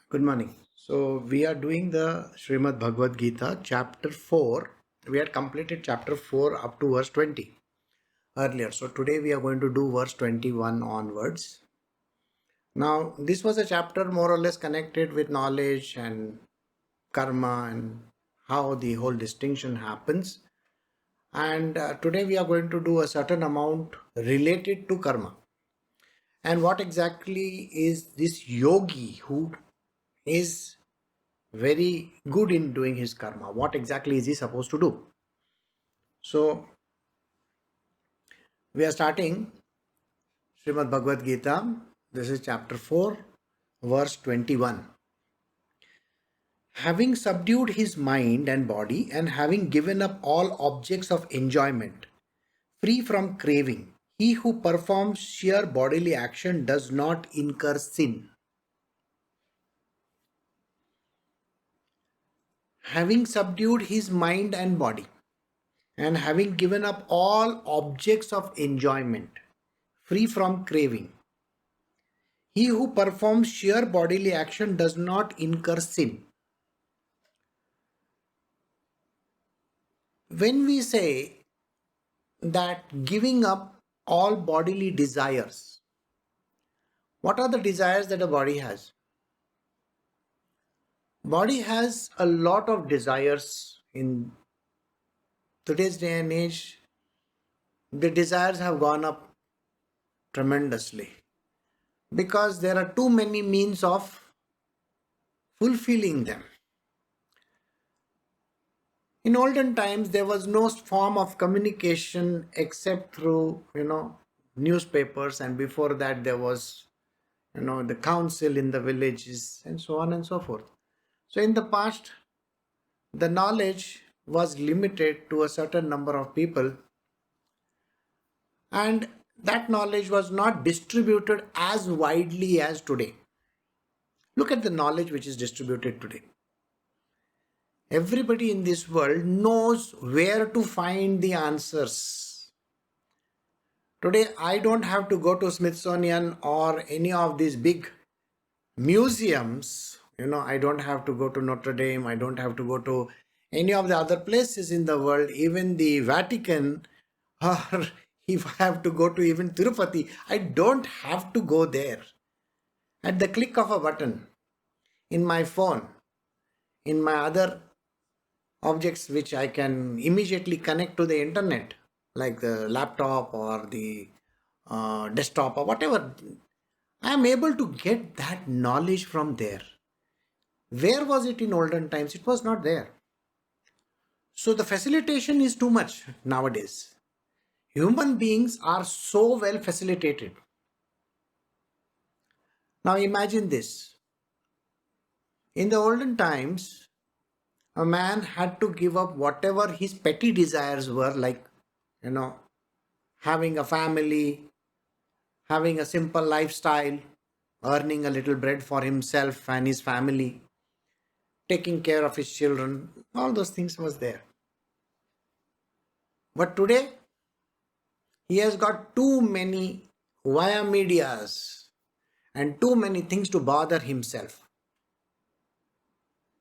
Good morning. So we are doing the Srimad Bhagavad Gita chapter 4. We had completed chapter 4 up to verse 20 earlier. So today we are going to do verse 21 onwards. Now this was a chapter more or less connected with knowledge and karma and how the whole distinction happens. And today we are going to do a certain amount related to karma. And what exactly is this yogi who is very good in doing his karma? What exactly is he supposed to do? So we are starting Srimad Bhagavad Gita. This is chapter 4, verse 21. Having subdued his mind and body and having given up all objects of enjoyment, free from craving, he who performs sheer bodily action does not incur sin. Having subdued his mind and body and having given up all objects of enjoyment, free from craving, he who performs sheer bodily action does not incur sin. When we say that giving up all bodily desires, what are the desires that a body has? Body has a lot of desires. In today's day and age, the desires have gone up tremendously because there are too many means of fulfilling them. In olden times, there was no form of communication except through, newspapers, and before that, there was, the council in the villages, and so on and so forth. So, in the past, the knowledge was limited to a certain number of people, and that knowledge was not distributed as widely as today. Look at the knowledge which is distributed today. Everybody in this world knows where to find the answers. Today, I don't have to go to Smithsonian or any of these big museums. I don't have to go to Notre Dame. I don't have to go to any of the other places in the world, even the Vatican, or if I have to go to even Tirupati, I don't have to go there. At the click of a button in my phone, in my other objects which I can immediately connect to the internet, like the laptop or the desktop or whatever, I am able to get that knowledge from there. Where was it in olden times? It was not there. So the facilitation is too much nowadays. Human beings are so well facilitated. Now imagine this. In the olden times, a man had to give up whatever his petty desires were, like, having a family, having a simple lifestyle, earning a little bread for himself and his family, taking care of his children, all those things was there. But today, he has got too many via medias and too many things to bother himself.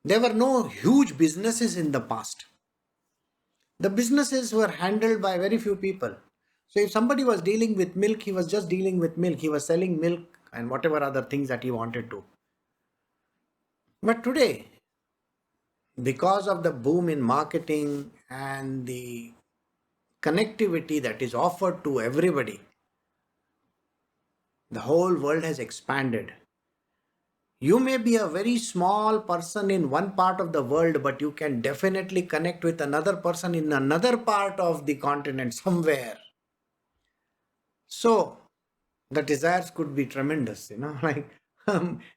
There were no huge businesses in the past. The businesses were handled by very few people. So if somebody was dealing with milk, he was just dealing with milk. He was selling milk and whatever other things that he wanted to. But today, because of the boom in marketing and the connectivity that is offered to everybody, the whole world has expanded. You may be a very small person in one part of the world, but you can definitely connect with another person in another part of the continent somewhere. So the desires could be tremendous, like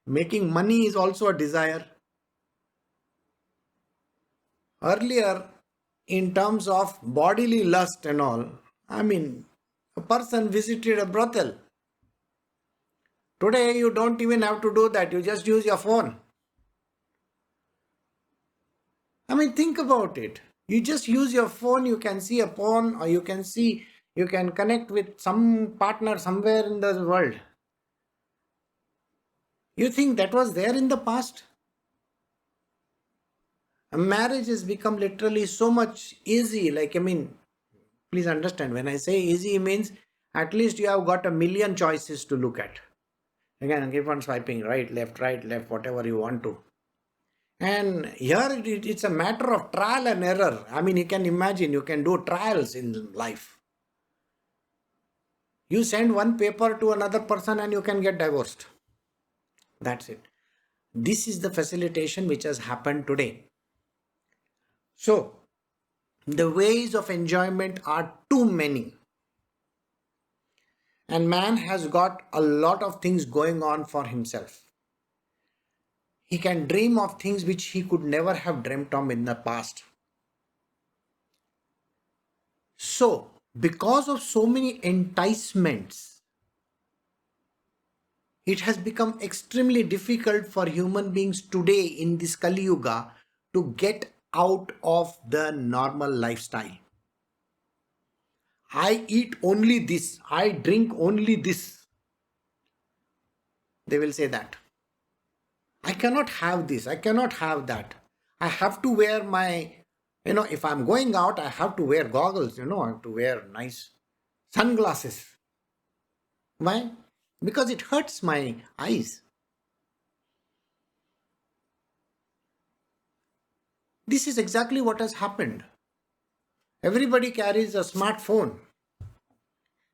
making money is also a desire. Earlier, in terms of bodily lust and all, a person visited a brothel. Today, you don't even have to do that. You just use your phone. Think about it. You just use your phone, you can see a porn, or you can connect with some partner somewhere in the world. You think that was there in the past? A marriage has become literally so much easy. Like, I mean, please understand, when I say easy, it means at least you have got a million choices to look at. Again, keep on swiping right, left, whatever you want to. And here it's a matter of trial and error. I mean, you can imagine, you can do trials in life. You send one paper to another person and you can get divorced. That's it. This is the facilitation which has happened today. So, the ways of enjoyment are too many. And man has got a lot of things going on for himself. He can dream of things which he could never have dreamt of in the past. So, because of so many enticements, it has become extremely difficult for human beings today in this Kali Yuga to get out of the normal lifestyle. I eat only this, I drink only this. They will say that. I cannot have this, I cannot have that. I have to wear my, if I'm going out, I have to wear goggles, I have to wear nice sunglasses. Why? Because it hurts my eyes. This is exactly what has happened. Everybody carries a smartphone.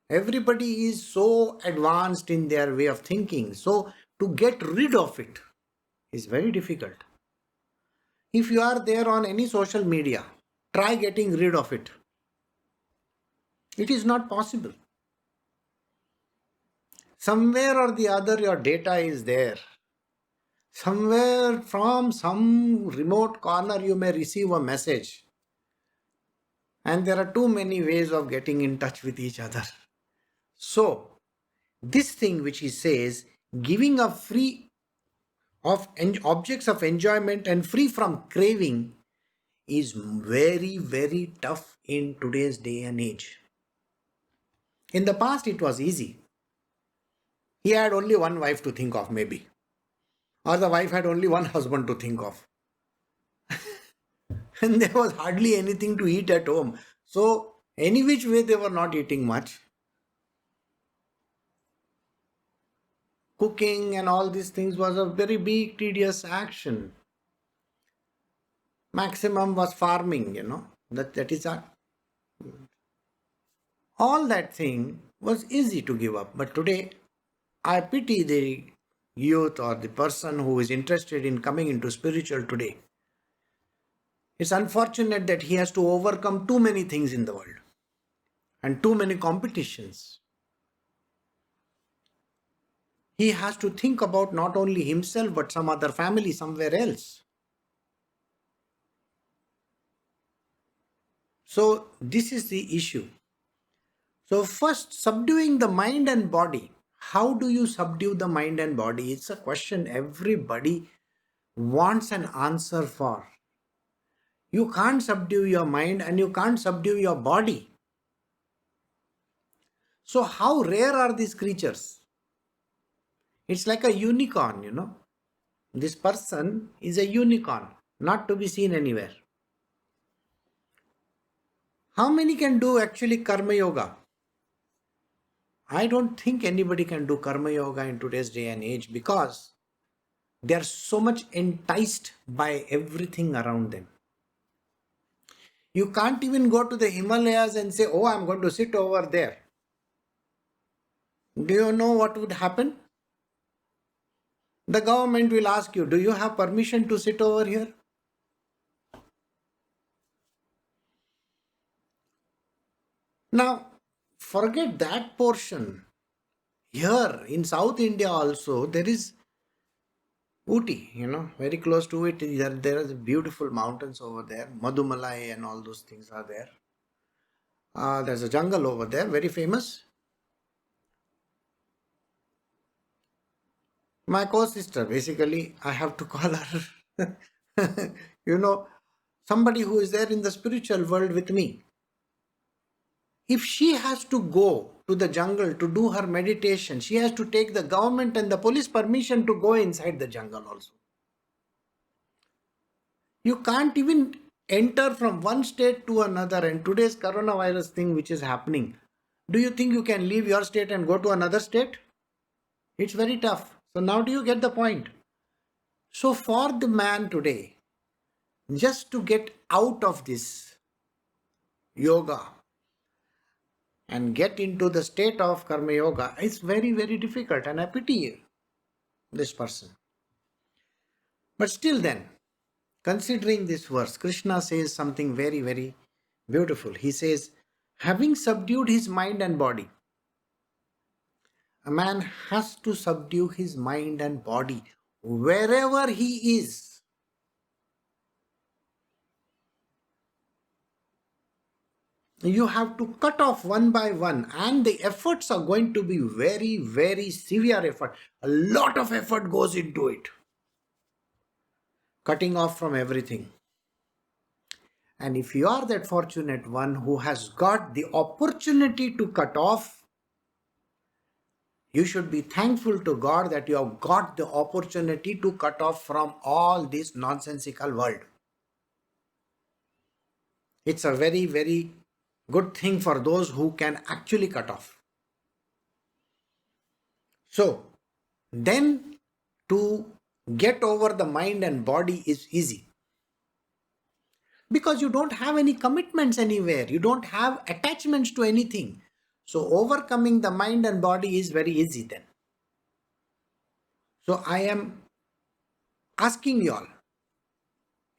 Everybody is so advanced in their way of thinking. So to get rid of it is very difficult. If you are there on any social media, try getting rid of it. It is not possible. Somewhere or the other, your data is there. Somewhere from some remote corner, you may receive a message. And there are too many ways of getting in touch with each other. So, this thing which he says, giving up free of objects of enjoyment and free from craving, is very, very tough in today's day and age. In the past, it was easy. He had only one wife to think of, maybe. Or the wife had only one husband to think of. And there was hardly anything to eat at home. So, any which way, they were not eating much. Cooking and all these things was a very big, tedious action. Maximum was farming, that is all that thing was easy to give up. But today, I pity the youth or the person who is interested in coming into spiritual today. It's unfortunate that he has to overcome too many things in the world and too many competitions. He has to think about not only himself but some other family somewhere else. So this is the issue. So first, subduing the mind and body. How do you subdue the mind and body? It's a question everybody wants an answer for. You can't subdue your mind and you can't subdue your body. So how rare are these creatures? It's like a unicorn, This person is a unicorn, not to be seen anywhere. How many can do actually karma yoga? I don't think anybody can do karma yoga in today's day and age because they are so much enticed by everything around them. You can't even go to the Himalayas and say, oh, I'm going to sit over there. Do you know what would happen? The government will ask you, do you have permission to sit over here? Now, forget that portion. Here in South India also, there is Ooty, very close to it. There are beautiful mountains over there. Madhumalai and all those things are there. There's a jungle over there, very famous. My co-sister, basically, I have to call her, somebody who is there in the spiritual world with me. If she has to go to the jungle to do her meditation. She has to take the government and the police permission to go inside the jungle also. You can't even enter from one state to another. And today's coronavirus thing which is happening, do you think you can leave your state and go to another state? It's very tough. So now do you get the point? So for the man today, just to get out of this yoga and get into the state of karma yoga is very, very difficult, and I pity this person. But still then, considering this verse, Krishna says something very, very beautiful. He says, having subdued his mind and body, a man has to subdue his mind and body wherever he is. You have to cut off one by one, and the efforts are going to be very, very severe effort. A lot of effort goes into it. Cutting off from everything. And if you are that fortunate one who has got the opportunity to cut off, you should be thankful to God that you have got the opportunity to cut off from all this nonsensical world. It's a very, very good thing for those who can actually cut off. So, then to get over the mind and body is easy. Because you don't have any commitments anywhere. You don't have attachments to anything. So, overcoming the mind and body is very easy then. So, I am asking you all,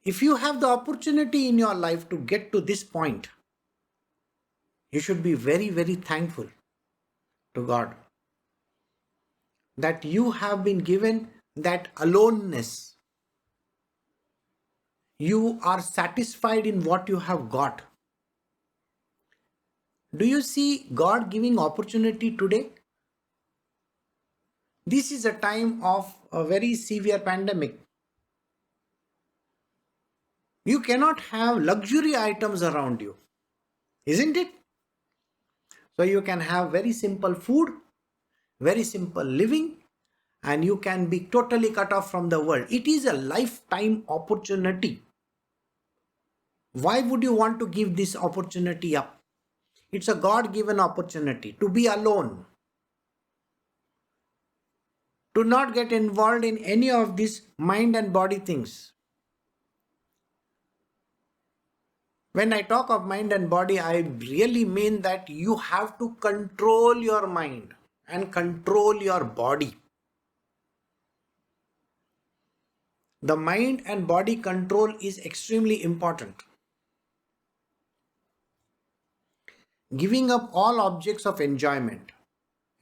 if you have the opportunity in your life to get to this point, you should be very, very thankful to God that you have been given that aloneness. You are satisfied in what you have got. Do you see God giving opportunity today? This is a time of a very severe pandemic. You cannot have luxury items around you, isn't it? So you can have very simple food, very simple living, and you can be totally cut off from the world. It is a lifetime opportunity. Why would you want to give this opportunity up? It's a God-given opportunity to be alone, to not get involved in any of these mind and body things. When I talk of mind and body, I really mean that you have to control your mind and control your body. The mind and body control is extremely important. Giving up all objects of enjoyment,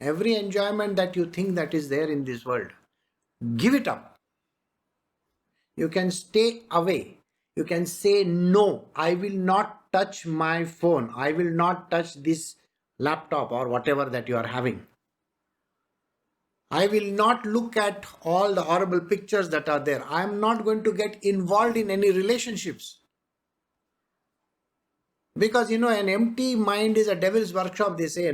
every enjoyment that you think that is there in this world, give it up. You can stay away. You can say, no, I will not touch my phone. I will not touch this laptop or whatever that you are having. I will not look at all the horrible pictures that are there. I am not going to get involved in any relationships. Because, an empty mind is a devil's workshop, they say,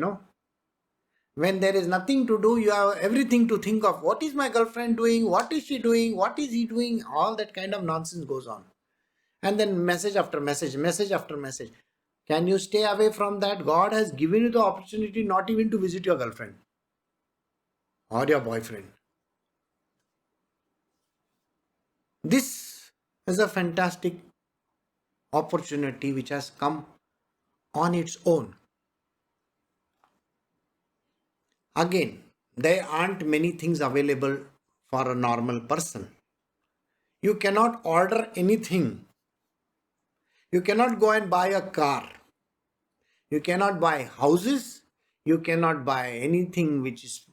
When there is nothing to do, you have everything to think of. What is my girlfriend doing? What is she doing? What is he doing? All that kind of nonsense goes on. And then message after message, message after message. Can you stay away from that? God has given you the opportunity not even to visit your girlfriend or your boyfriend. This is a fantastic opportunity which has come on its own. Again, there aren't many things available for a normal person. You cannot order anything. You cannot go and buy a car. You cannot buy houses. You cannot buy anything which is,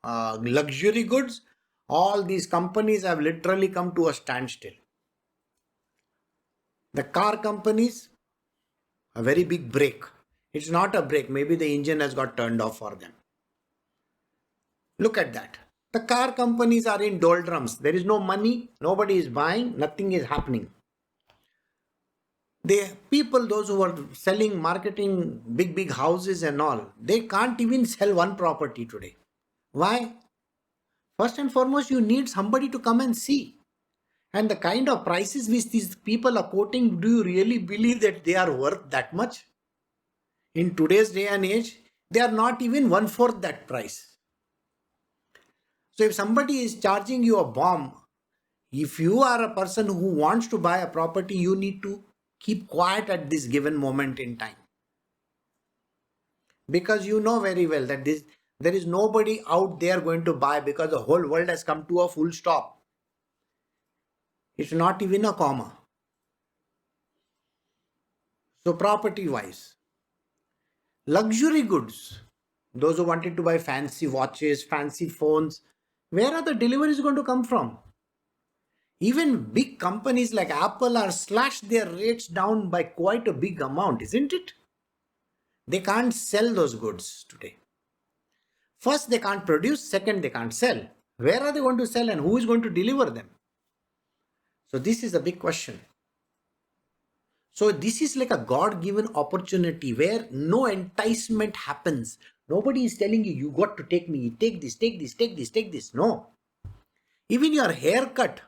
luxury goods. All these companies have literally come to a standstill. The car companies, a very big break. It's not a break. Maybe the engine has got turned off for them. Look at that. The car companies are in doldrums. There is no money. Nobody is buying. Nothing is happening. The people, those who are selling, marketing big houses and all, they can't even sell one property today. Why? First and foremost, you need somebody to come and see. And the kind of prices which these people are quoting, do you really believe that they are worth that much? In today's day and age, they are not even one fourth that price. So if somebody is charging you a bomb, if you are a person who wants to buy a property, you need to keep quiet at this given moment in time. Because you know very well that there is nobody out there going to buy, because the whole world has come to a full stop. It's not even a comma. So property wise, luxury goods, those who wanted to buy fancy watches, fancy phones, where are the deliveries going to come from? Even big companies like Apple are slashed their rates down by quite a big amount, isn't it? They can't sell those goods today. First, they can't produce. Second, they can't sell. Where are they going to sell and who is going to deliver them? So this is a big question. So this is like a God-given opportunity where no enticement happens. Nobody is telling you, you got to take me, take this, take this, take this, take this. No. Even your haircut,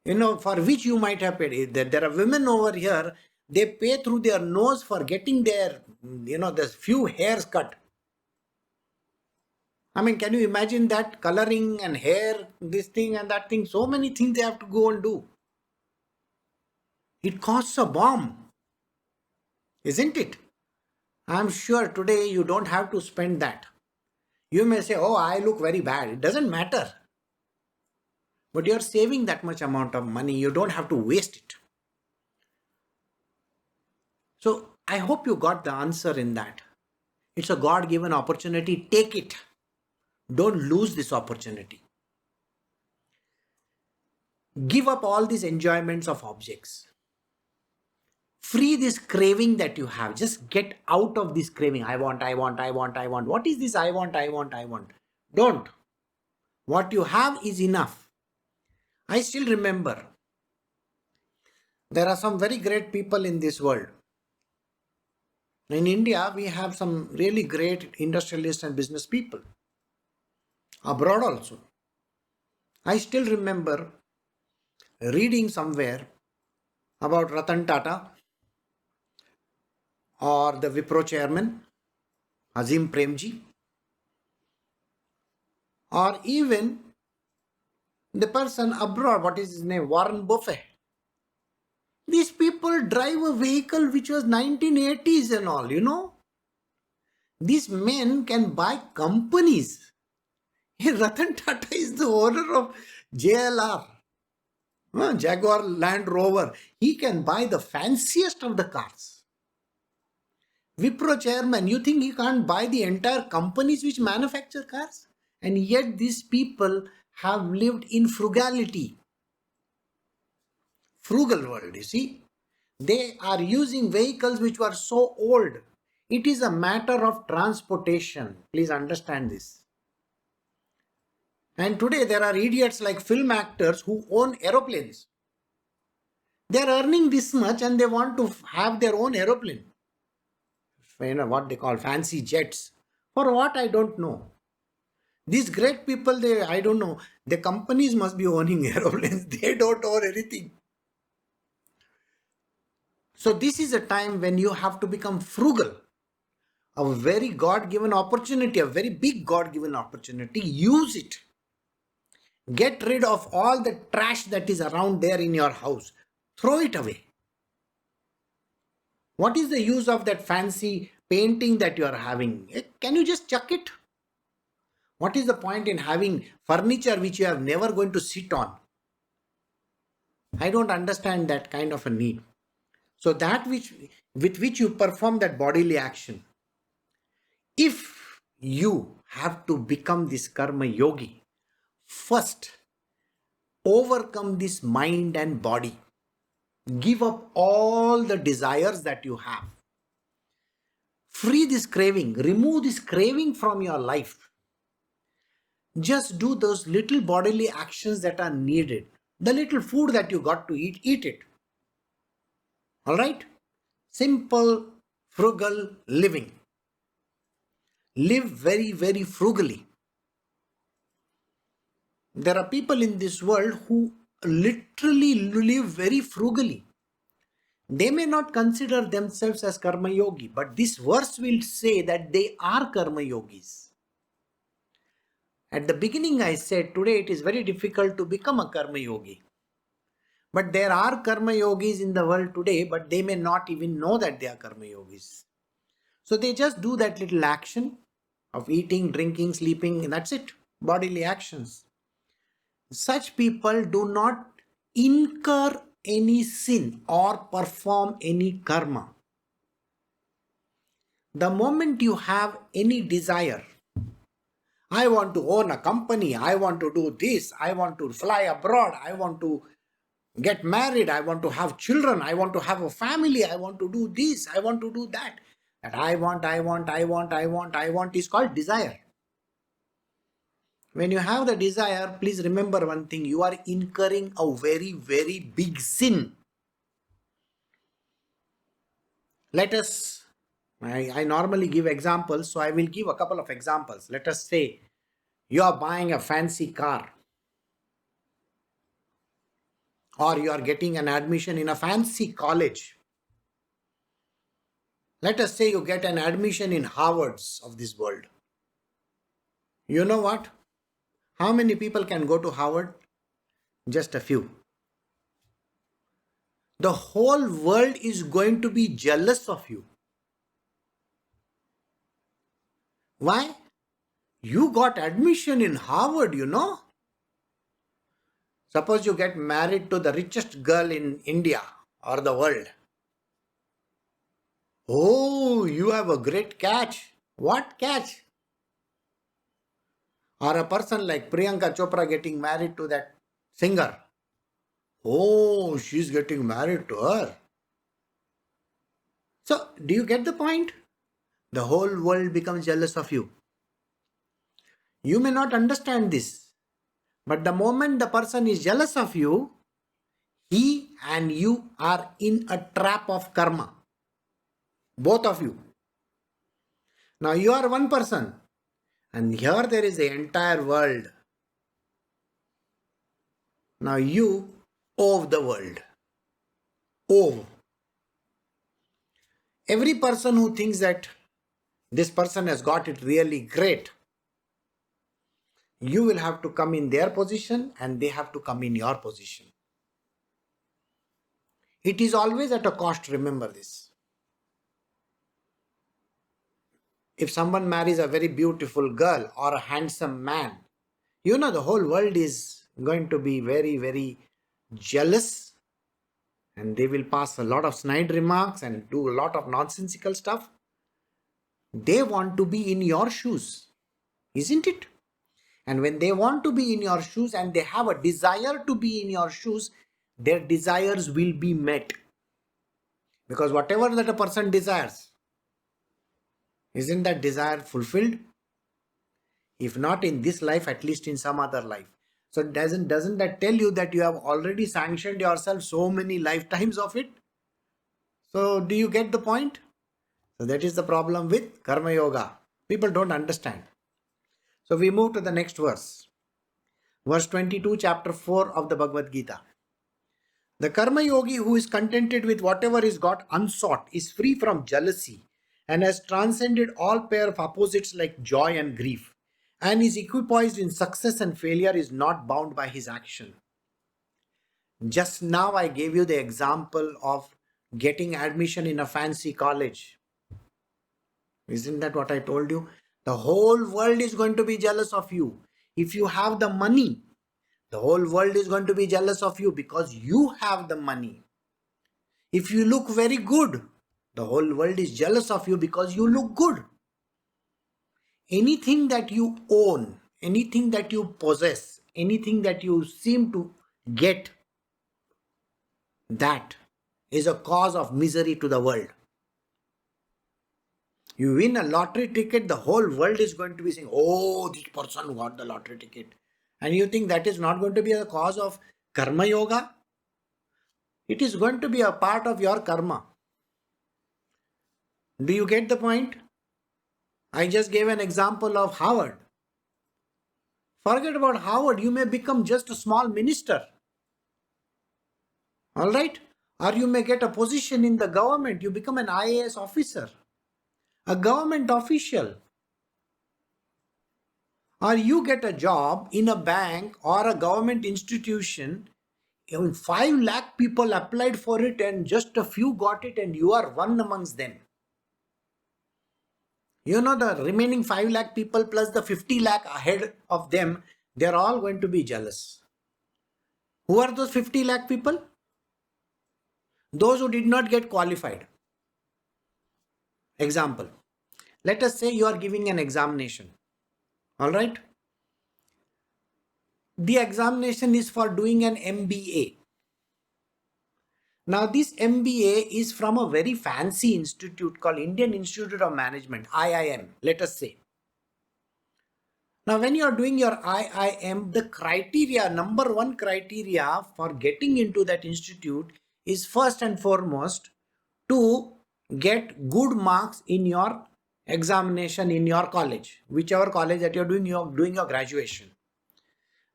for which you might have paid. There are women over here, they pay through their nose for getting their, there's few hairs cut. I mean, can you imagine that? Coloring and hair, this thing and that thing, so many things they have to go and do. It costs a bomb, isn't it? I'm sure today you don't have to spend that. You may say, oh, I look very bad. It doesn't matter. But you're saving that much amount of money. You don't have to waste it. So I hope you got the answer in that. It's a God-given opportunity. Take it. Don't lose this opportunity. Give up all these enjoyments of objects. Free this craving that you have. Just get out of this craving. I want. What is this I want? Don't. What you have is enough. I still remember there are some very great people in this world. In India, we have some really great industrialists and business people. Abroad also. I still remember reading somewhere about Ratan Tata or the Wipro chairman, Azim Premji, or even the person abroad, what is his name, Warren Buffett. These people drive a vehicle which was 1980s and all. These men can buy companies. Ratan Tata is the owner of JLR, Jaguar Land Rover. He can buy the fanciest of the cars. Wipro chairman, you think he can't buy the entire companies which manufacture cars? And yet these people have lived in frugality. Frugal world, you see. They are using vehicles which were so old. It is a matter of transportation. Please understand this. And today there are idiots like film actors who own aeroplanes. They are earning this much and they want to have their own aeroplane. What they call fancy jets. For what? I don't know. These great people, I don't know. The companies must be owning aeroplanes. They don't own anything. So this is a time when you have to become frugal. A very God-given opportunity, a very big God-given opportunity. Use it. Get rid of all the trash that is around there in your house. Throw it away. What is the use of that fancy painting that you are having? Can you just chuck it? What is the point in having furniture which you are never going to sit on? I don't understand that kind of a need. So that with which you perform that bodily action. If you have to become this karma yogi, first overcome this mind and body. Give up all the desires that you have. Free this craving. Remove this craving from your life. Just do those little bodily actions that are needed. The little food that you got to eat, eat it. All right? Simple, frugal living. Live very, very frugally. There are people in this world who literally live very frugally. They may not consider themselves as karma yogi, but this verse will say that they are karma yogis. At the beginning, I said today it is very difficult to become a karma yogi. But there are karma yogis in the world today, but they may not even know that they are karma yogis. So they just do that little action of eating, drinking, sleeping, and that's it. Bodily actions. Such people do not incur any sin or perform any karma. The moment you have any desire, I want to own a company, I want to do this, I want to fly abroad, I want to get married, I want to have children, I want to have a family, I want to do this, I want to do that. That I want is called desire. When you have the desire, please remember one thing, you are incurring a very, very big sin. Let us, I normally give examples, so I will give a couple of examples. Let us say you are buying a fancy car, or you are getting an admission in a fancy college. Let us say you get an admission in Harvard's of this world. You know what? How many people can go to Harvard? Just a few. The whole world is going to be jealous of you. Why? You got admission in Harvard, you know. Suppose you get married to the richest girl in India or the world. Oh, you have a great catch. What catch? Or a person like Priyanka Chopra getting married to that singer. Oh, she's getting married to her. So, do you get the point? The whole world becomes jealous of you. You may not understand this, but the moment the person is jealous of you, he and you are in a trap of karma. Both of you. Now you are one person, and here there is the entire world. Now you owe the world. Owe. Every person who thinks that this person has got it really great, you will have to come in their position and they have to come in your position. It is always at a cost, remember this. If someone marries a very beautiful girl or a handsome man, you know the whole world is going to be very, very jealous, and they will pass a lot of snide remarks and do a lot of nonsensical stuff. They want to be in your shoes, isn't it? And when they want to be in your shoes and they have a desire to be in your shoes, their desires will be met. Because whatever that a person desires, isn't that desire fulfilled? If not in this life, at least in some other life. So doesn't that tell you that you have already sanctioned yourself so many lifetimes of it? So do you get the point? So that is the problem with Karma Yoga. People don't understand. So we move to the next verse. Verse 22, chapter 4 of the Bhagavad Gita. The Karma Yogi who is contented with whatever is got unsought is free from jealousy and has transcended all pair of opposites like joy and grief, and is equipoised in success and failure, is not bound by his action. Just now I gave you the example of getting admission in a fancy college. Isn't that what I told you? The whole world is going to be jealous of you. If you have the money, the whole world is going to be jealous of you because you have the money. If you look very good, the whole world is jealous of you because you look good. Anything that you own, anything that you possess, anything that you seem to get, that is a cause of misery to the world. You win a lottery ticket, the whole world is going to be saying, oh, this person got the lottery ticket. And you think that is not going to be a cause of karma yoga? It is going to be a part of your karma. Do you get the point? I just gave an example of Harvard. Forget about Harvard. You may become just a small minister. All right? Or you may get a position in the government. You become an IAS officer, a government official. Or you get a job in a bank or a government institution. 5 lakh people applied for it and just a few got it, and you are one amongst them. You know, the remaining 5 lakh people plus the 50 lakh ahead of them, they're all going to be jealous. Who are those 50 lakh people? Those who did not get qualified. Example. Let us say you are giving an examination. All right. The examination is for doing an MBA. Now this MBA is from a very fancy institute called Indian Institute of Management, IIM, let us say. Now when you are doing your IIM, the criteria, number one criteria for getting into that institute is first and foremost to get good marks in your examination in your college, whichever college that you're doing your graduation.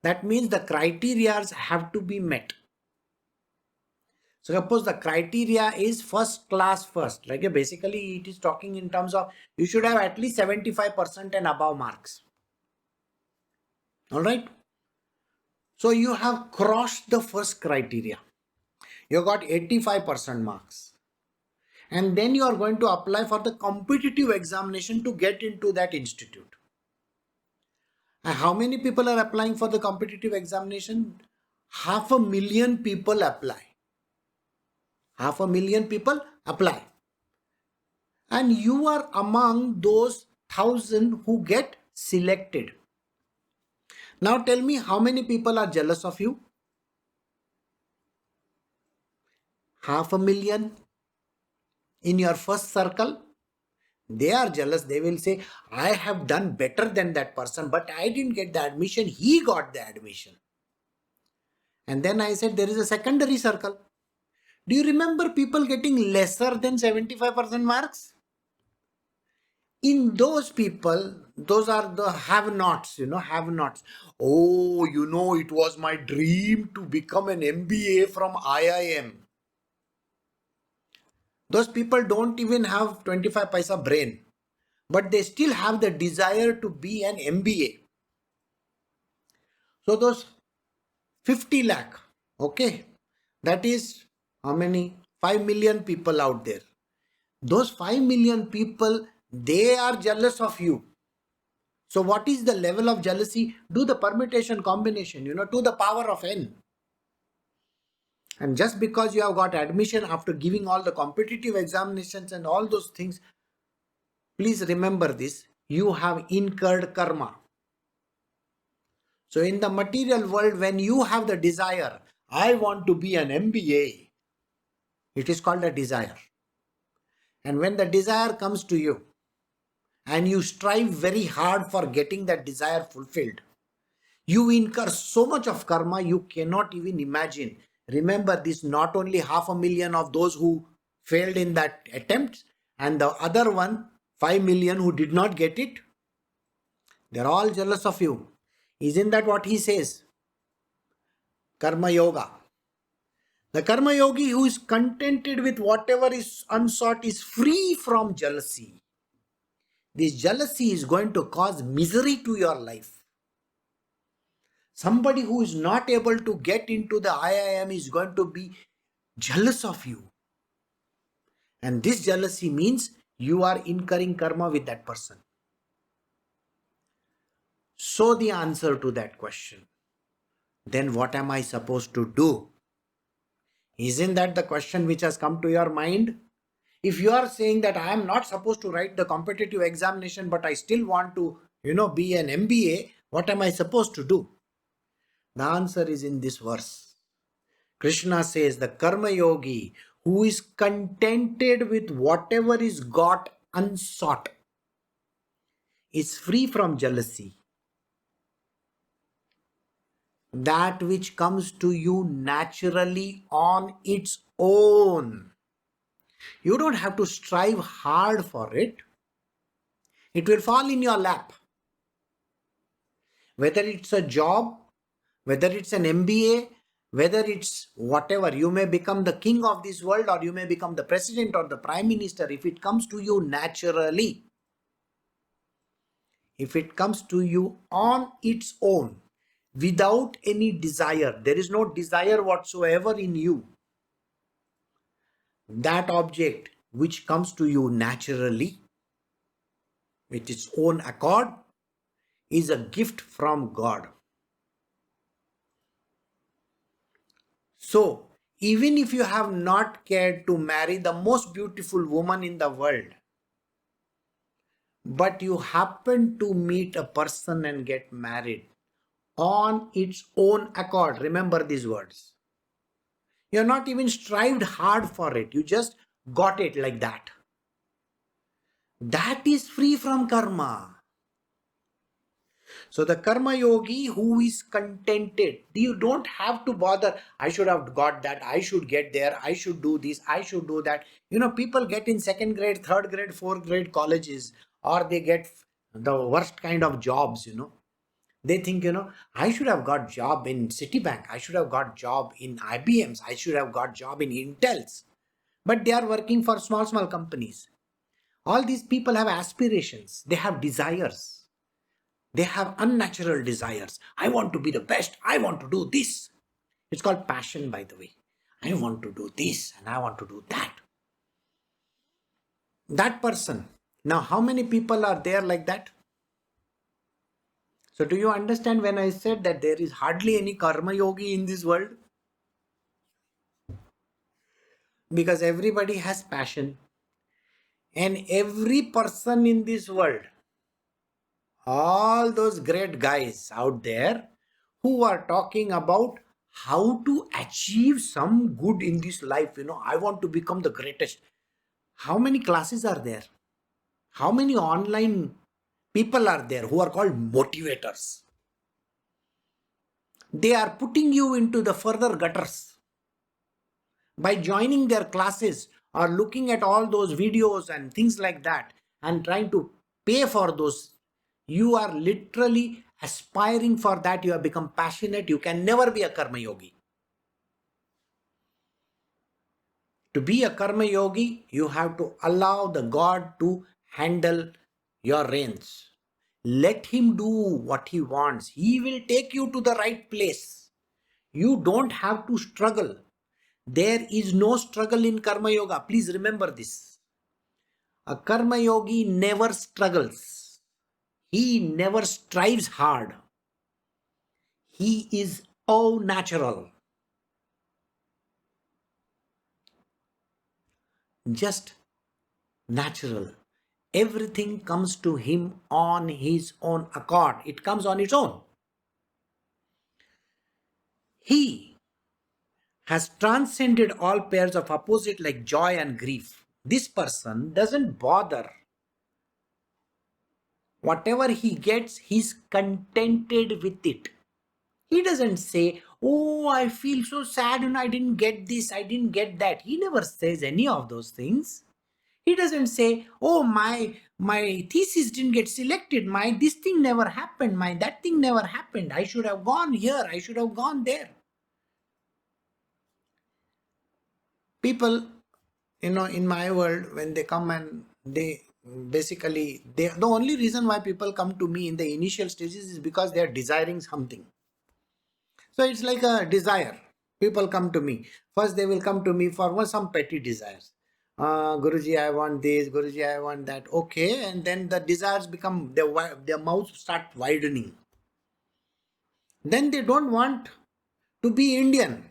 That means the criteria have to be met. So suppose the criteria is first class first, like basically it is talking in terms of you should have at least 75% and above marks. All right. So you have crossed the first criteria. You got 85% marks. And then you are going to apply for the competitive examination to get into that institute. And how many people are applying for the competitive examination? 500,000 people apply. 500,000 people apply. And you are among those 1,000 who get selected. Now tell me, how many people are jealous of you? 500,000 in your first circle. They are jealous. They will say, I have done better than that person, but I didn't get the admission. He got the admission. And then I said, there is a secondary circle. Do you remember people getting lesser than 75% marks? In those people, those are the have-nots, have-nots. Oh, it was my dream to become an MBA from IIM. Those people don't even have 25 paisa brain, but they still have the desire to be an MBA. So those 50 lakh, okay, that is how many? 5 million people out there. Those 5 million people, they are jealous of you. So what is the level of jealousy? Do the permutation combination, to the power of n. And just because you have got admission after giving all the competitive examinations and all those things, please remember this, you have incurred karma. So in the material world, when you have the desire, I want to be an MBA, it is called a desire. And when the desire comes to you and you strive very hard for getting that desire fulfilled, you incur so much of karma you cannot even imagine. Remember this, not only 500,000 of those who failed in that attempt and the other 5 million who did not get it, they're all jealous of you. Isn't that what he says? Karma Yoga. The Karma Yogi who is contented with whatever is unsought is free from jealousy. This jealousy is going to cause misery to your life. Somebody who is not able to get into the IIM is going to be jealous of you. And this jealousy means you are incurring karma with that person. So the answer to that question, then what am I supposed to do? Isn't that the question which has come to your mind? If you are saying that I am not supposed to write the competitive examination, but I still want to, be an MBA, what am I supposed to do? The answer is in this verse. Krishna says the Karma Yogi who is contented with whatever is got unsought is free from jealousy. that which comes to you naturally on its own. You don't have to strive hard for it. It will fall in your lap. Whether it's a job, whether it's an MBA, whether it's whatever, you may become the king of this world or you may become the president or the prime minister. If it comes to you naturally, if it comes to you on its own, without any desire, there is no desire whatsoever in you, that object which comes to you naturally with its own accord is a gift from God. So, even if you have not cared to marry the most beautiful woman in the world, but you happen to meet a person and get married on its own accord, remember these words. You're not even strived hard for it, you just got it like that. That is free from karma. So the karma yogi who is contented, you don't have to bother. I should have got that. I should get there. I should do this. I should do that. People get in second grade, third grade, fourth grade colleges, or they get the worst kind of jobs. They think, I should have got job in Citibank. I should have got job in IBM's. I should have got job in Intel's. But they are working for small, small companies. All these people have aspirations. They have desires. They have unnatural desires. I want to be the best. I want to do this. It's called passion, by the way. I want to do this and I want to do that. That person. Now, how many people are there like that? So, do you understand when I said that there is hardly any karma yogi in this world? Because everybody has passion. And every person in this world, all those great guys out there who are talking about how to achieve some good in this life, I want to become the greatest. How many classes are there? How many online people are there who are called motivators? They are putting you into the further gutters by joining their classes or looking at all those videos and things like that and trying to pay for those. You are literally aspiring for that. You have become passionate. You can never be a karma yogi. To be a karma yogi, you have to allow the God to handle your reins. Let him do what he wants. He will take you to the right place. You don't have to struggle. There is no struggle in karma yoga. Please remember this. A karma yogi never struggles. He never strives hard. He is all natural. Just natural. Everything comes to him on his own accord. It comes on its own. He has transcended all pairs of opposite like joy and grief. This person doesn't bother. Whatever he gets, he's contented with it. He doesn't say, oh, I feel so sad and I didn't get this, I didn't get that. He never says any of those things. He doesn't say, oh, my thesis didn't get selected, my this thing never happened, my that thing never happened, I should have gone here, I should have gone there. People, in my world, when they come and they the only reason why people come to me in the initial stages is because they are desiring something. So it's like a desire. People come to me. First, they will come to me for some petty desires. Guruji, I want this. Guruji, I want that. Okay, and then the desires become their mouths start widening. Then they don't want to be Indian.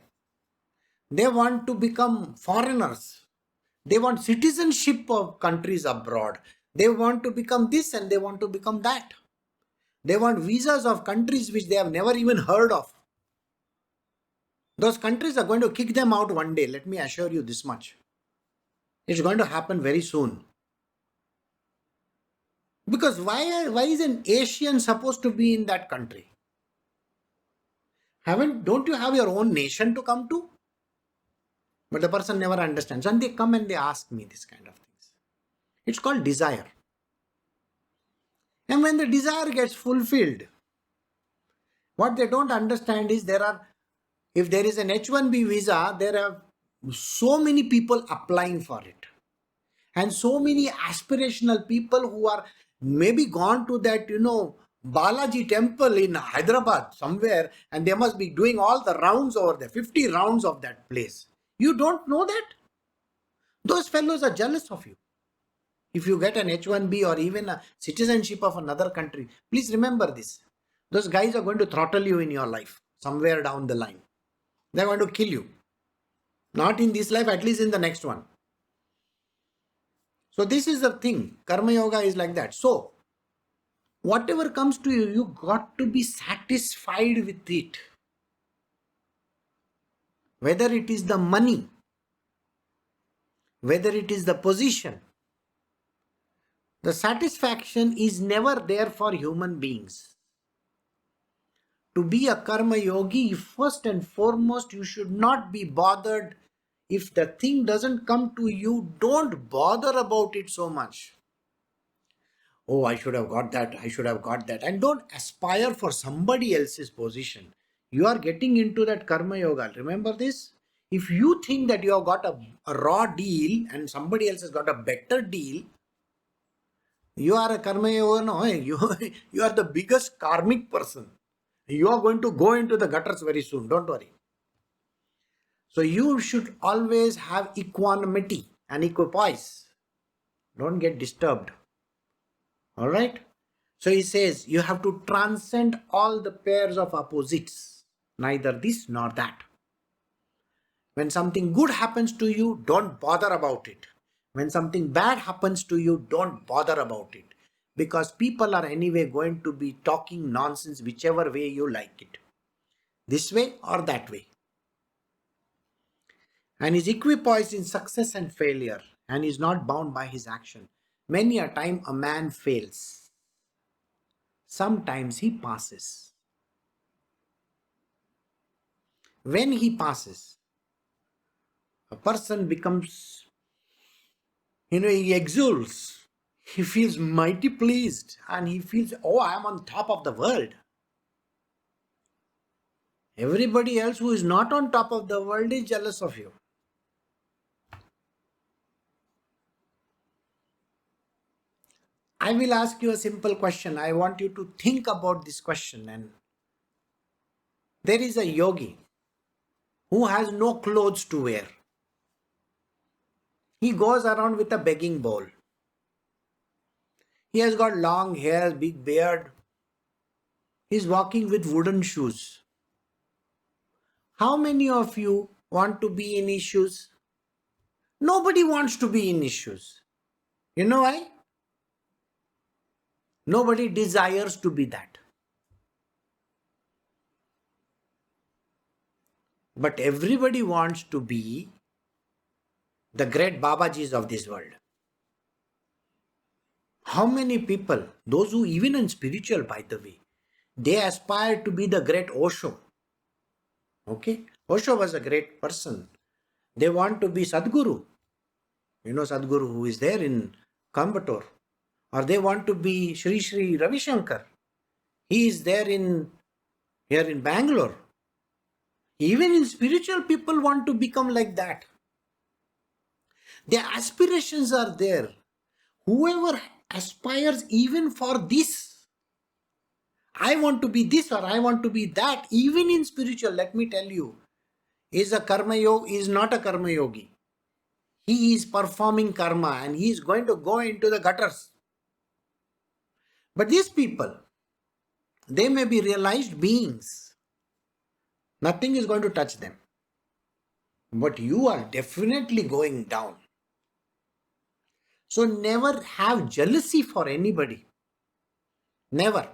They want to become foreigners. They want citizenship of countries abroad. They want to become this and they want to become that. They want visas of countries which they have never even heard of. Those countries are going to kick them out one day. Let me assure you this much. It's going to happen very soon. Because why is an Asian supposed to be in that country? Don't you have your own nation to come to? But the person never understands. And they come and they ask me this kind of things. It's called desire. And when the desire gets fulfilled, what they don't understand is if there is an H1B visa, there are so many people applying for it. And so many aspirational people who are maybe gone to that, Balaji temple in Hyderabad somewhere, and they must be doing all the rounds over there, 50 rounds of that place. You don't know that? Those fellows are jealous of you. If you get an H1B or even a citizenship of another country, please remember this. Those guys are going to throttle you in your life somewhere down the line. They're going to kill you. Not in this life, at least in the next one. So this is the thing. Karma Yoga is like that. So whatever comes to you, you got to be satisfied with it. Whether it is the money, whether it is the position, the satisfaction is never there for human beings. To be a karma yogi, first and foremost, you should not be bothered. If the thing doesn't come to you, don't bother about it so much. Oh, I should have got that. I should have got that. And don't aspire for somebody else's position. You are getting into that karma yoga. Remember this? If you think that you have got a raw deal and somebody else has got a better deal, you are a karma yoga. No, you are the biggest karmic person. You are going to go into the gutters very soon. Don't worry. So you should always have equanimity and equipoise. Don't get disturbed. All right. So he says you have to transcend all the pairs of opposites, neither this nor that. When something good happens to you, don't bother about it. When something bad happens to you, don't bother about it. Because people are anyway going to be talking nonsense whichever way you like it. This way or that way. And is equipoised in success and failure and is not bound by his action. Many a time a man fails. Sometimes he passes. When he passes, a person becomes, he exules. He feels mighty pleased and he feels, oh, I am on top of the world. Everybody else who is not on top of the world is jealous of you. I will ask you a simple question. I want you to think about this question. And there is a yogi who has no clothes to wear. He goes around with a begging bowl. He has got long hair, big beard. He's walking with wooden shoes. How many of you want to be in his shoes? Nobody wants to be in his shoes. You know why? Nobody desires to be that. But everybody wants to be the great Babajis of this world. How many people, those who even in spiritual, by the way, they aspire to be the great Osho. Okay? Osho was a great person. They want to be Sadhguru. You know Sadhguru who is there in Coimbatore. Or they want to be Sri Sri Ravi Shankar. He is there here in Bangalore. Even in spiritual people want to become like that. Their aspirations are there. Whoever aspires even for this, I want to be this or I want to be that, even in spiritual, let me tell you, is not a karma yogi. He is performing karma and he is going to go into the gutters. But these people, they may be realized beings. Nothing is going to touch them. But you are definitely going down. So never have jealousy for anybody. Never.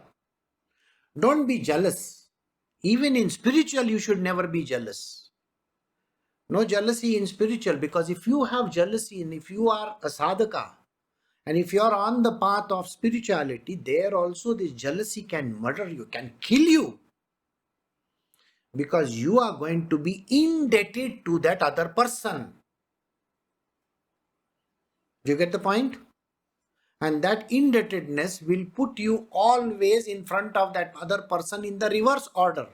Don't be jealous. Even in spiritual, you should never be jealous. No jealousy in spiritual, because if you have jealousy and if you are a sadhaka and if you are on the path of spirituality, there also this jealousy can murder you, can kill you. because you are going to be indebted to that other person. Do you get the point? And that indebtedness will put you always in front of that other person in the reverse order.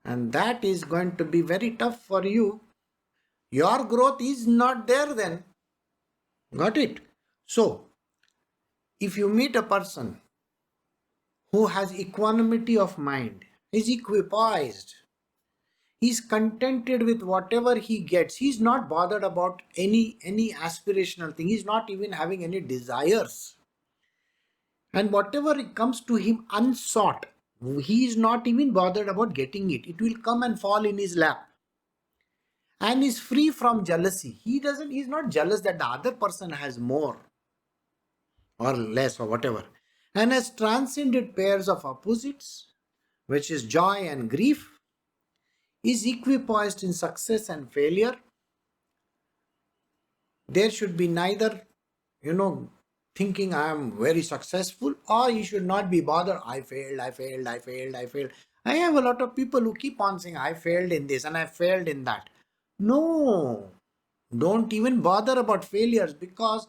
And that is going to be very tough for you. Your growth is not there then. Got it? So, if you meet a person who has equanimity of mind, is equipoised, he's contented with whatever he gets, he's not bothered about any aspirational thing, he's not even having any desires, and whatever comes to him unsought, he is not even bothered about getting it. It will come and fall in his lap, and is free from jealousy. He's not jealous that the other person has more or less or whatever, and has transcended pairs of opposites, which is joy and grief, is equipoised in success and failure. There should be neither, thinking I am very successful, or you should not be bothered. I failed, I failed, I failed, I failed. I have a lot of people who keep on saying, I failed in this and I failed in that. No, don't even bother about failures, because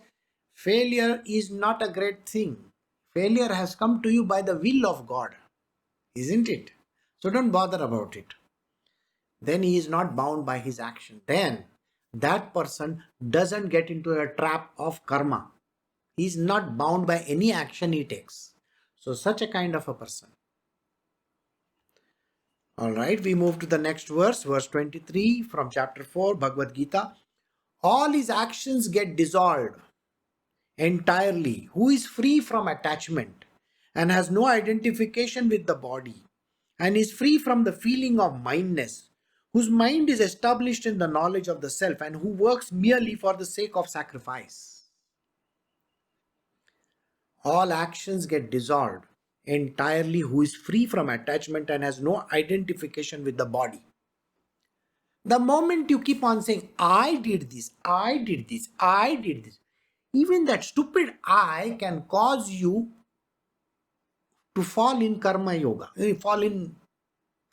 failure is not a great thing. Failure has come to you by the will of God, isn't it? So don't bother about it. Then he is not bound by his action. Then that person doesn't get into a trap of karma. He is not bound by any action he takes. So such a kind of a person. All right, we move to the next verse, verse 23 from chapter 4, Bhagavad Gita. All his actions get dissolved entirely, who is free from attachment and has no identification with the body, and is free from the feeling of mindness, whose mind is established in the knowledge of the self, and who works merely for the sake of sacrifice. All actions get dissolved entirely, who is free from attachment and has no identification with the body. The moment you keep on saying, I did this, I did this, I did this, even that stupid I can cause you to fall in karma yoga, fall in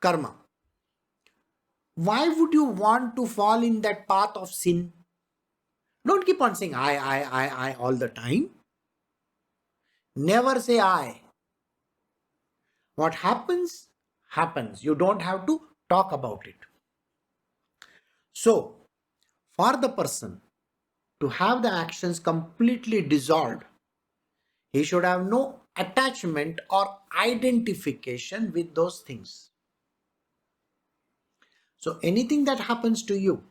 karma. Why would you want to fall in that path of sin? Don't keep on saying I all the time. Never say I. What happens, happens. You don't have to talk about it. So, for the person to have the actions completely dissolved, he should have no attachment or identification with those things. So anything that happens to you,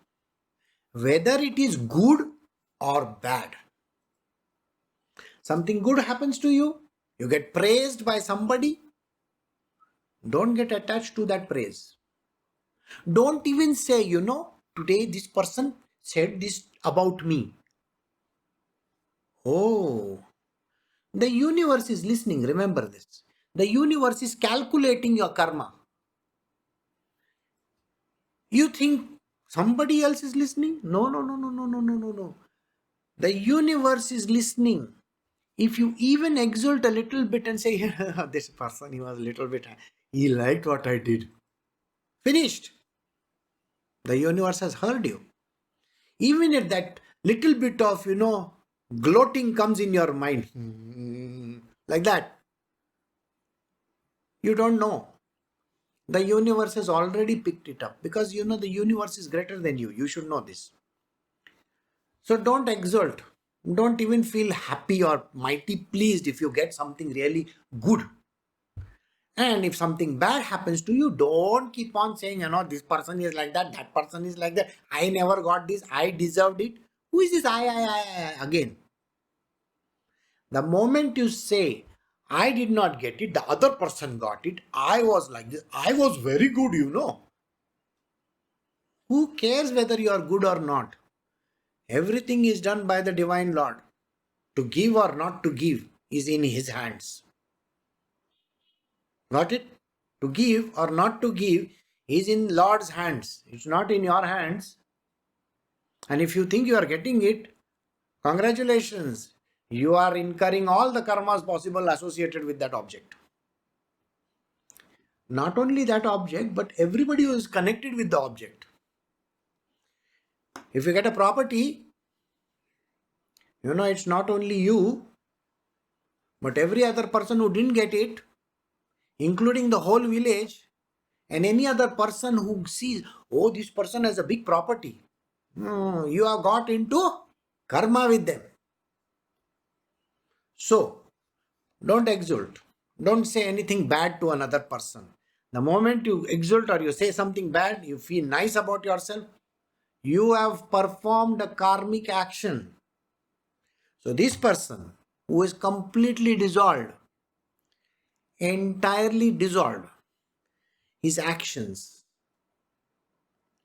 whether it is good or bad, something good happens to you, you get praised by somebody, don't get attached to that praise. Don't even say, today this person said this about me. Oh, the universe is listening. Remember this. The universe is calculating your karma. You think somebody else is listening? No, no, no, no, no, no, no, no, no. The universe is listening. If you even exult a little bit and say, this person, he was a little bit, he liked what I did. Finished. The universe has heard you. Even if that little bit of, gloating comes in your mind, like that, you don't know. The universe has already picked it up, because the universe is greater than you. You should know this. So don't exult. Don't even feel happy or mighty pleased if you get something really good. And if something bad happens to you, don't keep on saying, this person is like that person is like that. I never got this. I deserved it. Who is this I again? The moment you say, I did not get it, the other person got it, I was like this, I was very good, Who cares whether you are good or not? Everything is done by the Divine Lord. To give or not to give is in His hands. Got it? To give or not to give is in Lord's hands. It's not in your hands. And if you think you are getting it, congratulations. You are incurring all the karmas possible associated with that object. Not only that object, but everybody who is connected with the object. If you get a property, it's not only you, but every other person who didn't get it, including the whole village, and any other person who sees, oh, this person has a big property. You have got into karma with them. So, don't exult. Don't say anything bad to another person. The moment you exult or you say something bad, you feel nice about yourself, you have performed a karmic action. So, this person who is completely dissolved, entirely dissolved, his actions,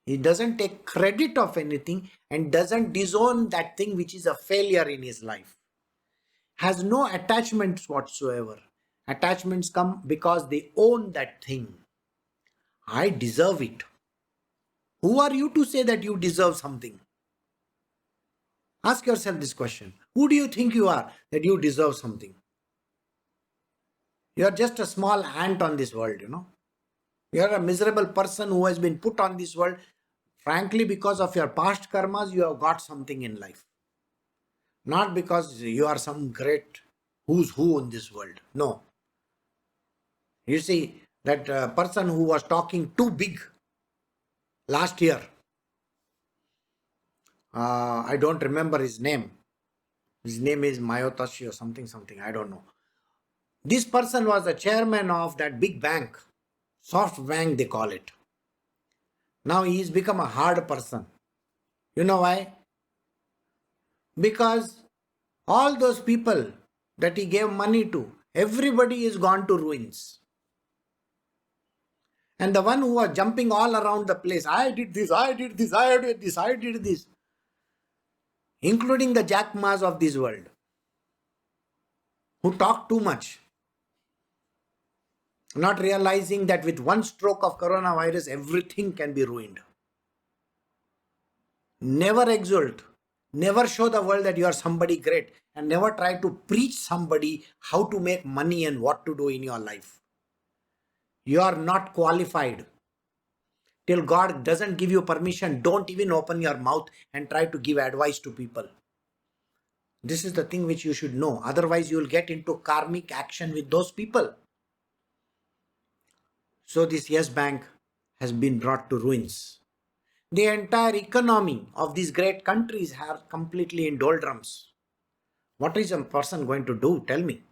he doesn't take credit of anything and doesn't disown that thing which is a failure in his life, has no attachments whatsoever. Attachments come because they own that thing. I deserve it. Who are you to say that you deserve something? Ask yourself this question. Who do you think you are that you deserve something? You are just a small ant on this world, You are a miserable person who has been put on this world. Frankly, because of your past karmas, you have got something in life. Not because you are some great who's who in this world. No. You see, that person who was talking too big last year, I don't remember his name. His name is Mayotashi or something, I don't know. This person was the chairman of that big bank, soft bank they call it. Now he has become a hard person. You know why? Because all those people that he gave money to, everybody is gone to ruins. And the one who was jumping all around the place, I did this, I did this, I did this, I did this, including the Jack Ma's of this world, who talk too much, not realizing that with one stroke of coronavirus, everything can be ruined. Never exult. Never show the world that you are somebody great, and never try to preach somebody how to make money and what to do in your life. You are not qualified. Till God doesn't give you permission, don't even open your mouth and try to give advice to people. This is the thing which you should know. Otherwise, you will get into karmic action with those people. So this Yes Bank has been brought to ruins. The entire economy of these great countries are completely in doldrums. What is a person going to do? Tell me.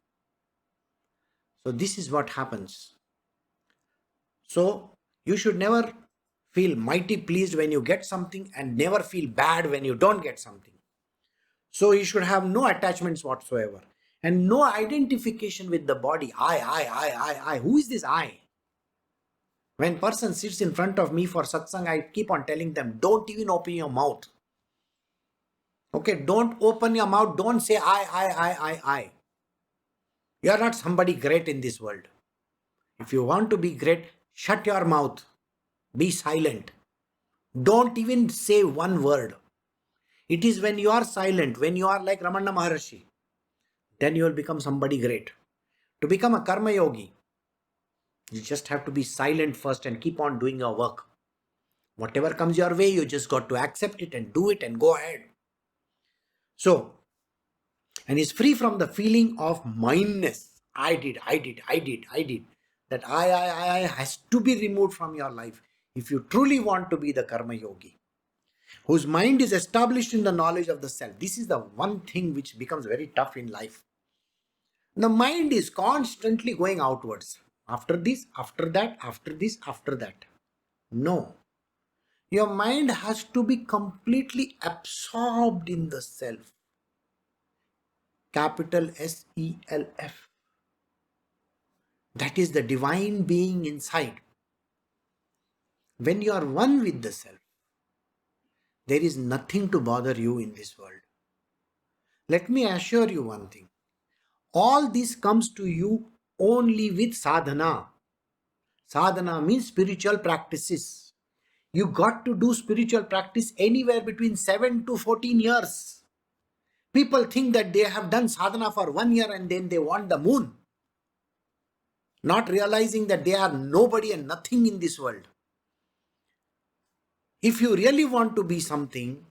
So this is what happens. So you should never feel mighty pleased when you get something and never feel bad when you don't get something. So you should have no attachments whatsoever and no identification with the body. I. Who is this I? When person sits in front of me for satsang, I keep on telling them, don't even open your mouth. Okay, don't open your mouth. Don't say I. You are not somebody great in this world. If you want to be great, shut your mouth. Be silent. Don't even say one word. It is when you are silent, when you are like Ramana Maharshi, then you will become somebody great. To become a karma yogi, you just have to be silent first and keep on doing your work. Whatever comes your way, you just got to accept it and do it and go ahead. So, and is free from the feeling of mindness. I did. That I has to be removed from your life if you truly want to be the karma yogi, whose mind is established in the knowledge of the self. This is the one thing which becomes very tough in life. The mind is constantly going outwards. After this, after that, after this, after that. No. Your mind has to be completely absorbed in the self. Capital SELF. That is the divine being inside. When you are one with the self, there is nothing to bother you in this world. Let me assure you one thing. All this comes to you only with sadhana. Sadhana means spiritual practices. You got to do spiritual practice anywhere between 7 to 14 years. People think that they have done sadhana for 1 year and then they want the moon. not realizing that they are nobody and nothing in this world. If you really want to be something,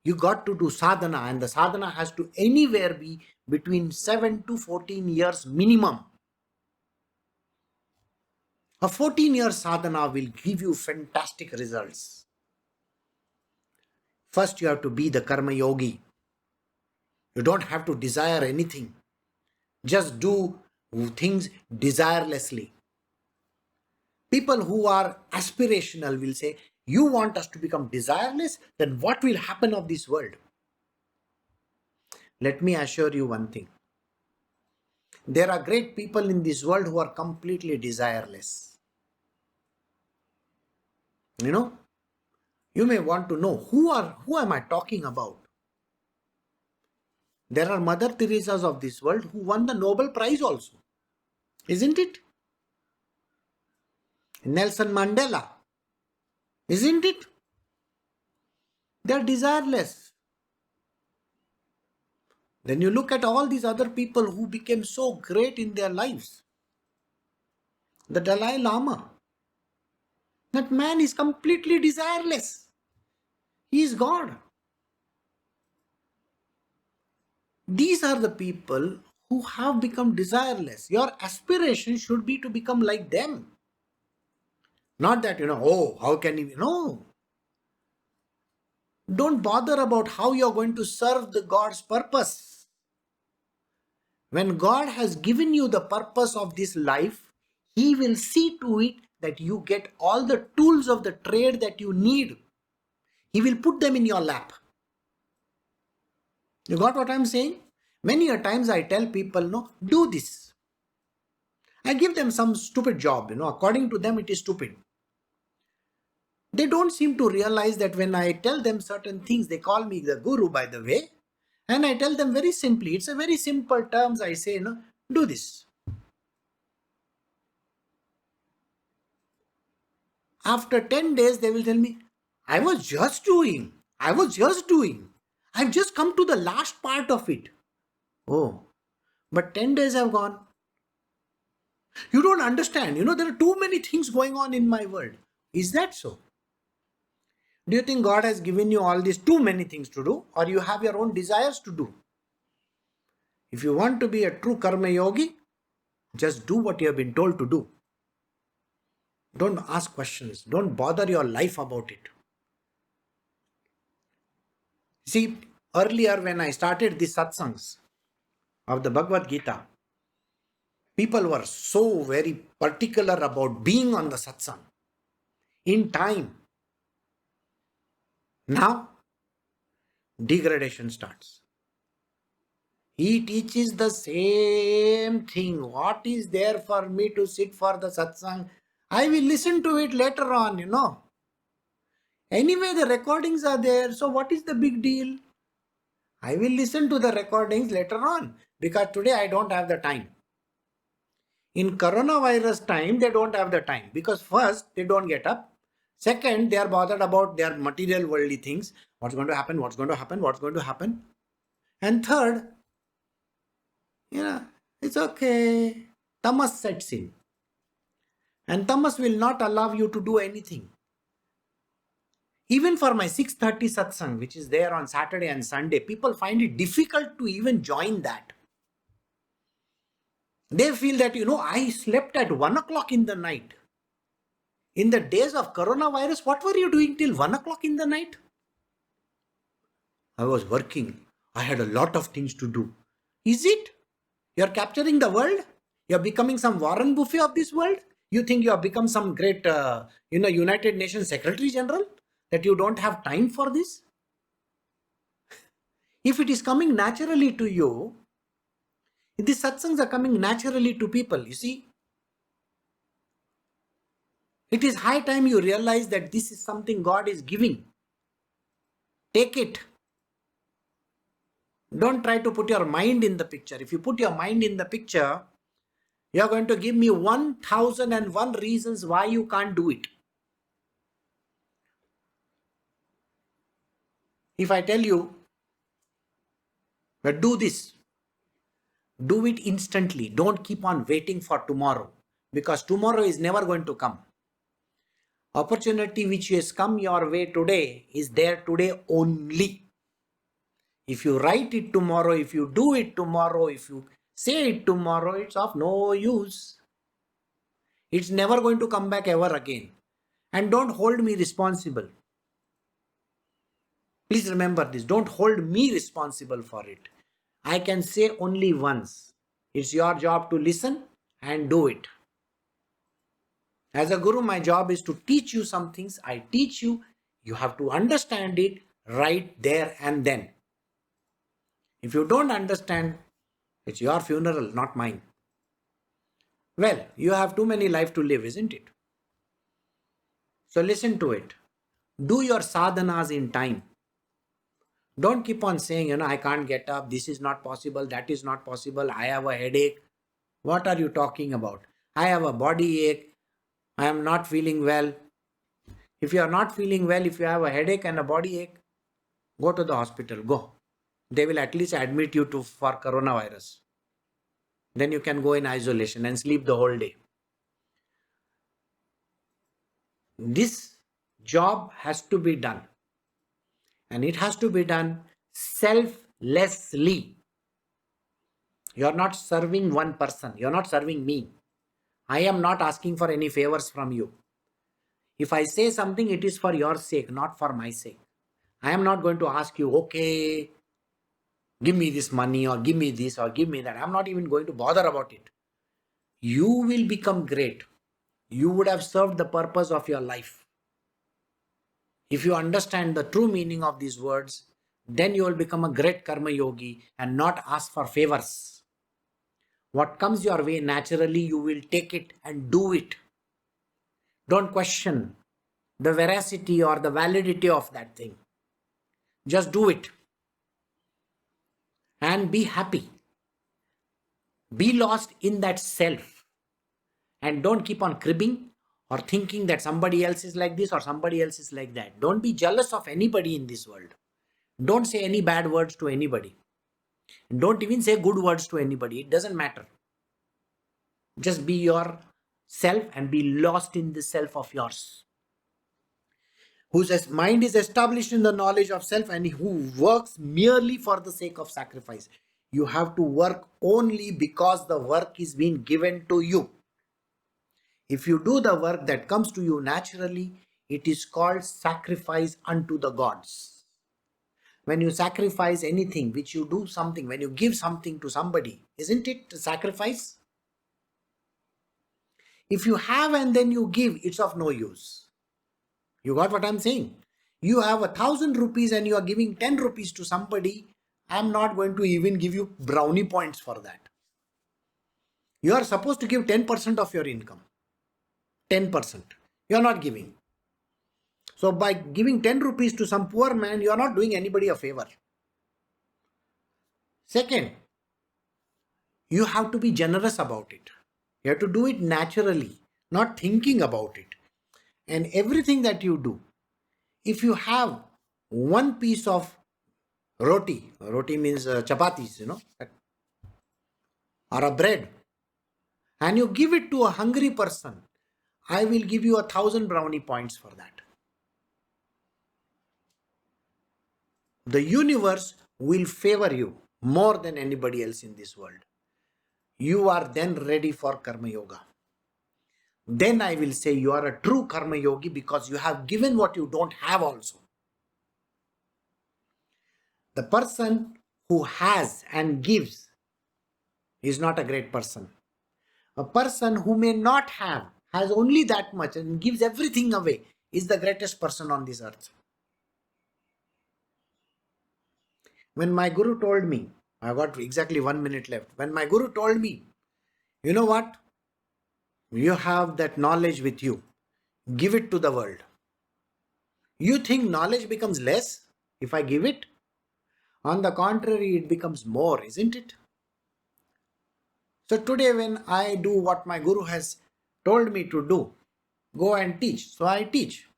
you got to do sadhana, and the sadhana has to anywhere be between 7 to 14 years minimum. A 14-year sadhana will give you fantastic results. First, you have to be the karma yogi. You don't have to desire anything. Just do things desirelessly. People who are aspirational will say, you want us to become desireless? Then what will happen of this world? Let me assure you one thing. There are great people in this world who are completely desireless. You may want to know who am I talking about? There are Mother Teresas of this world who won the Nobel Prize also. Isn't it? Nelson Mandela. Isn't it? They are desireless. Then you look at all these other people who became so great in their lives. The Dalai Lama. That man is completely desireless. He is God. These are the people who have become desireless. Your aspiration should be to become like them. Not that, how can you, no. Don't bother about how you're going to serve the God's purpose. When God has given you the purpose of this life, He will see to it that you get all the tools of the trade that you need. He will put them in your lap. You got what I'm saying? Many a times I tell people, no, do this. I give them some stupid job, according to them it is stupid. They don't seem to realize that when I tell them certain things, they call me the guru, by the way. And I tell them very simply, it's a very simple terms. I say, do this. After 10 days, they will tell me, I was just doing. I've just come to the last part of it. Oh, but 10 days have gone. You don't understand. There are too many things going on in my world. Is that so? Do you think God has given you all these too many things to do, or you have your own desires to do? If you want to be a true karma yogi, just do what you have been told to do. Don't ask questions. Don't bother your life about it. See, earlier when I started the satsangs of the Bhagavad Gita, people were so very particular about being on the satsang in time. Now, degradation starts. He teaches the same thing. What is there for me to sit for the satsang? I will listen to it later on, Anyway, the recordings are there. So what is the big deal? I will listen to the recordings later on because today I don't have the time. In coronavirus time, they don't have the time because first, they don't get up. Second, they are bothered about their material worldly things. What's going to happen? What's going to happen? What's going to happen? And third, it's okay. Tamas sets in. And tamas will not allow you to do anything. Even for my 6:30 satsang, which is there on Saturday and Sunday, people find it difficult to even join that. They feel that, I slept at 1 o'clock in the night. In the days of coronavirus, what were you doing till 1 o'clock in the night? I was working. I had a lot of things to do. Is it? You're capturing the world? You're becoming some Warren Buffett of this world? You think you have become some great, United Nations Secretary General? That you don't have time for this? If it is coming naturally to you, these satsangs are coming naturally to people, you see. It is high time you realize that this is something God is giving. Take it. Don't try to put your mind in the picture. If you put your mind in the picture, you are going to give me 1001 reasons why you can't do it. If I tell you, but do this, do it instantly. Don't keep on waiting for tomorrow. because tomorrow is never going to come. Opportunity which has come your way today is there today only. If you write it tomorrow, if you do it tomorrow, if you say it tomorrow, it's of no use. It's never going to come back ever again. And don't hold me responsible. Please remember this. Don't hold me responsible for it. I can say only once. It's your job to listen and do it. As a guru, my job is to teach you some things. I teach you. You have to understand it right there and then. If you don't understand, it's your funeral, not mine. Well, you have too many lives to live, isn't it? So listen to it. Do your sadhanas in time. Don't keep on saying, I can't get up, this is not possible, that is not possible, I have a headache. What are you talking about? I have a body ache, I am not feeling well. If you are not feeling well, if you have a headache and a body ache, go to the hospital, go. They will at least admit you for coronavirus. Then you can go in isolation and sleep the whole day. This job has to be done. And it has to be done selflessly. You are not serving one person. You are not serving me. I am not asking for any favors from you. If I say something, it is for your sake, not for my sake. I am not going to ask you, okay, give me this money or give me this or give me that. I am not even going to bother about it. You will become great. You would have served the purpose of your life. If you understand the true meaning of these words, then you will become a great karma yogi and not ask for favors. What comes your way naturally, you will take it and do it. Don't question the veracity or the validity of that thing. Just do it. And be happy. Be lost in that self. And don't keep on cribbing or thinking that somebody else is like this or somebody else is like that. Don't be jealous of anybody in this world. Don't say any bad words to anybody. Don't even say good words to anybody. It doesn't matter. Just be yourself and be lost in the self of yours. Whose mind is established in the knowledge of self and who works merely for the sake of sacrifice. You have to work only because the work is being given to you. If you do the work that comes to you naturally, it is called sacrifice unto the gods. When you sacrifice anything, which you do something, when you give something to somebody, isn't it a sacrifice? If you have and then you give, it's of no use. You got what I'm saying? You have 1,000 rupees and you are giving 10 rupees to somebody. I'm not going to even give you brownie points for that. You are supposed to give 10% of your income. 10%. You are not giving. So by giving 10 rupees to some poor man, you are not doing anybody a favor. Second, you have to be generous about it. You have to do it naturally, not thinking about it. And everything that you do, if you have one piece of roti means chapatis, or a bread, and you give it to a hungry person, I will give you 1,000 brownie points for that. The universe will favor you more than anybody else in this world. You are then ready for Karma Yoga. Then I will say you are a true Karma Yogi because you have given what you don't have also. The person who has and gives is not a great person. A person who may not have, has only that much and gives everything away is the greatest person on this earth. When my Guru told me, I got exactly 1 minute left. When my Guru told me, you know what? You have that knowledge with you. Give it to the world. You think knowledge becomes less if I give it? On the contrary, it becomes more, isn't it? So today when I do what my Guru has told me to do, go and teach. So I teach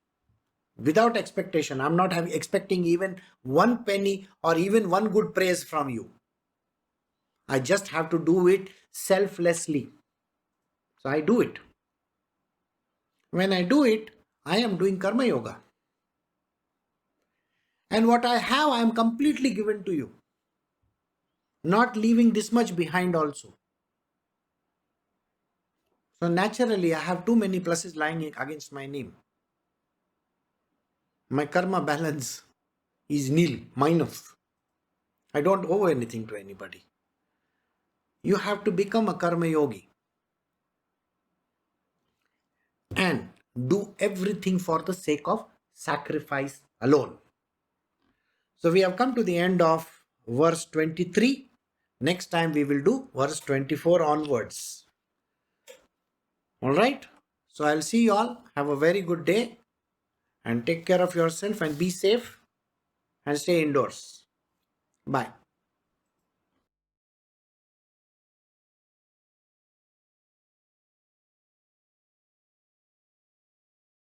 without expectation. I'm not expecting even 1 penny or even one good praise from you. I just have to do it selflessly. So I do it. When I do it, I am doing Karma Yoga. And what I have, I am completely given to you. Not leaving this much behind also. So naturally, I have too many pluses lying against my name. My karma balance is nil, minus. I don't owe anything to anybody. You have to become a karma yogi and do everything for the sake of sacrifice alone. So we have come to the end of verse 23. Next time we will do verse 24 onwards. All right. So I'll see you all. Have a very good day and take care of yourself and be safe and stay indoors. Bye.